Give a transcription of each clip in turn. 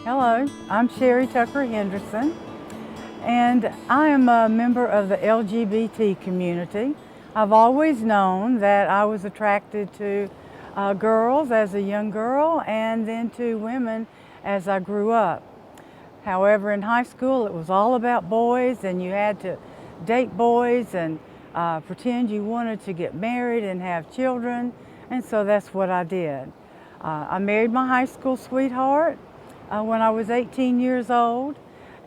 Hello, I'm Sherry Tucker Henderson, and I am a member of the LGBT community. I've always known that I was attracted to girls as a young girl and then to women as I grew up. However, in high school, it was all about boys, and you had to date boys and pretend you wanted to get married and have children, and so that's what I did. I married my high school sweetheart when I was 18 years old,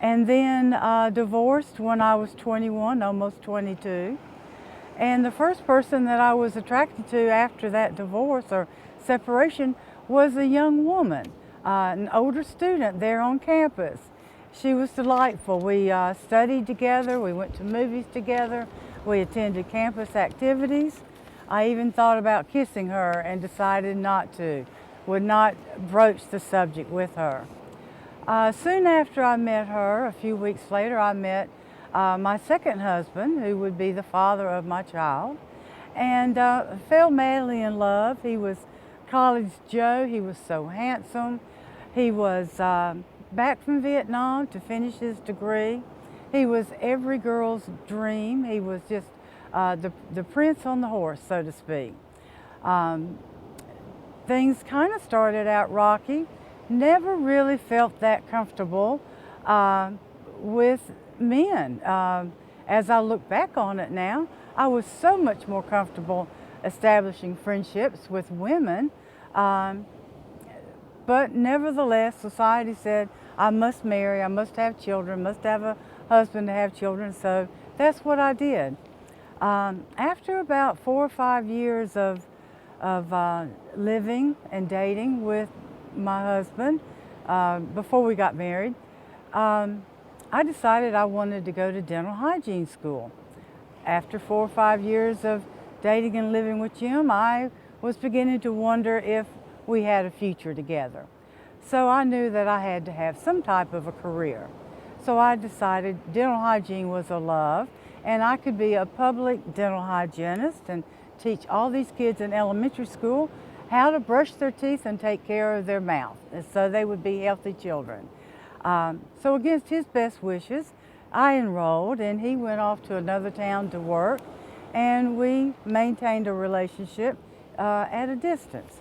and then divorced when I was 21, almost 22. And the first person that I was attracted to after that divorce or separation was a young woman, an older student there on campus. She was delightful. We studied together, we went to movies together, we attended campus activities. I even thought about kissing her and decided not to, would not broach the subject with her. Soon after I met her, a few weeks later, I met my second husband, who would be the father of my child, and fell madly in love. He was College Joe. He was so handsome. He was back from Vietnam to finish his degree. He was every girl's dream. He was just the prince on the horse, so to speak. Things kind of started out rocky. Never really felt that comfortable with men. As I look back on it now, I was so much more comfortable establishing friendships with women. But nevertheless, society said I must marry, I must have children, must have a husband to have children, so that's what I did. After about 4 or 5 years of living and dating with my husband, before we got married, I decided I wanted to go to dental hygiene school. After 4 or 5 years of dating and living with Jim, I was beginning to wonder if we had a future together. So I knew that I had to have some type of a career. So I decided dental hygiene was a love, and I could be a public dental hygienist and teach all these kids in elementary school how to brush their teeth and take care of their mouth, and so they would be healthy children. So against his best wishes, I enrolled, and he went off to another town to work, and we maintained a relationship at a distance.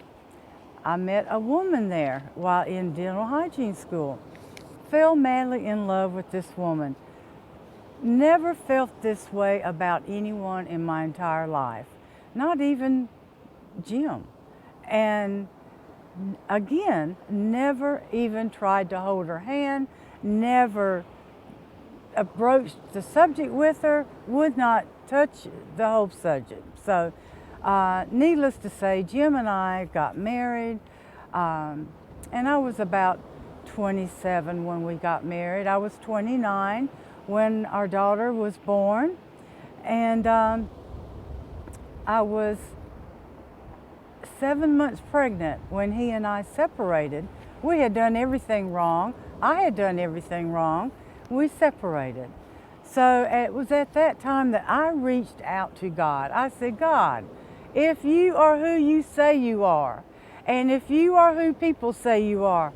I met a woman there while in dental hygiene school. Fell madly in love with this woman. Never felt this way about anyone in my entire life, not even Jim. And again, never even tried to hold her hand, never broached the subject with her, would not touch the whole subject. So needless to say, Jim and I got married, and I was about 27 when we got married. I was 29 when our daughter was born, and I was 7 months pregnant when he and I separated. We had done everything wrong. I had done everything wrong. We separated. So it was at that time that I reached out to God. I said, God, if you are who you say you are, and if you are who people say you are,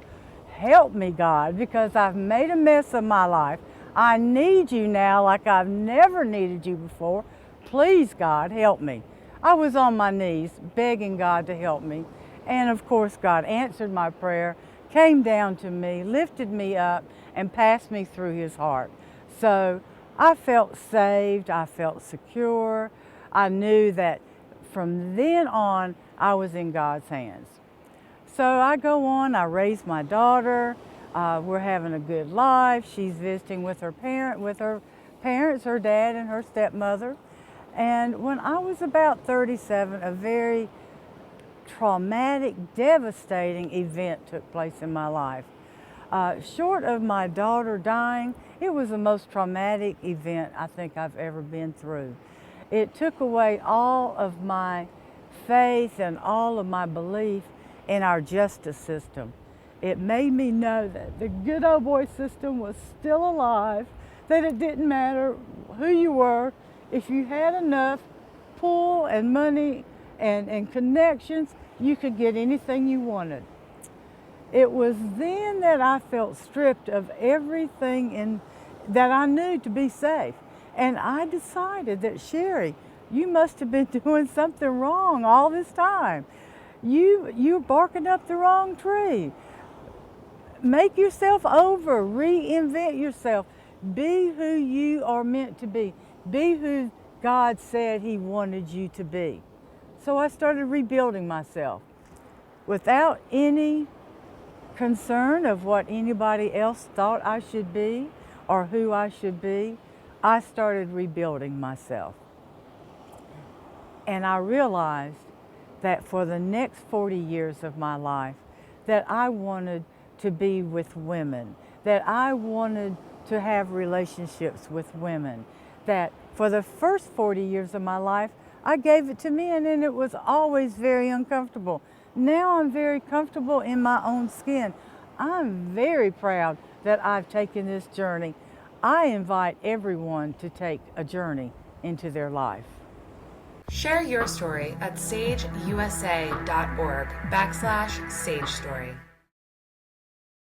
help me, God, because I've made a mess of my life. I need you now like I've never needed you before. Please, God, help me. I was on my knees begging God to help me. And of course, God answered my prayer, came down to me, lifted me up, and passed me through his heart. So I felt saved, I felt secure. I knew that from then on, I was in God's hands. So I go on, I raise my daughter, we're having a good life. She's visiting with her parents, her dad and her stepmother. And when I was about 37, a very traumatic, devastating event took place in my life. Short of my daughter dying, it was the most traumatic event I think I've ever been through. It took away all of my faith and all of my belief in our justice system. It made me know that the good old boy system was still alive, that it didn't matter who you were. If you had enough pull and money and connections, you could get anything you wanted. It was then that I felt stripped of everything that I knew to be safe. And I decided that, Sherry, you must have been doing something wrong all this time. You're barking up the wrong tree. Make yourself over, reinvent yourself. Be who you are meant to be. Be who God said He wanted you to be. So I started rebuilding myself without any concern of what anybody else thought I should be or who I should be. I started rebuilding myself. And I realized that for the next 40 years of my life, that I wanted to be with women, that I wanted to have relationships with women, that for the first 40 years of my life, I gave it to men and it was always very uncomfortable. Now I'm very comfortable in my own skin. I'm very proud that I've taken this journey. I invite everyone to take a journey into their life. Share your story at sageusa.org/Sage Story.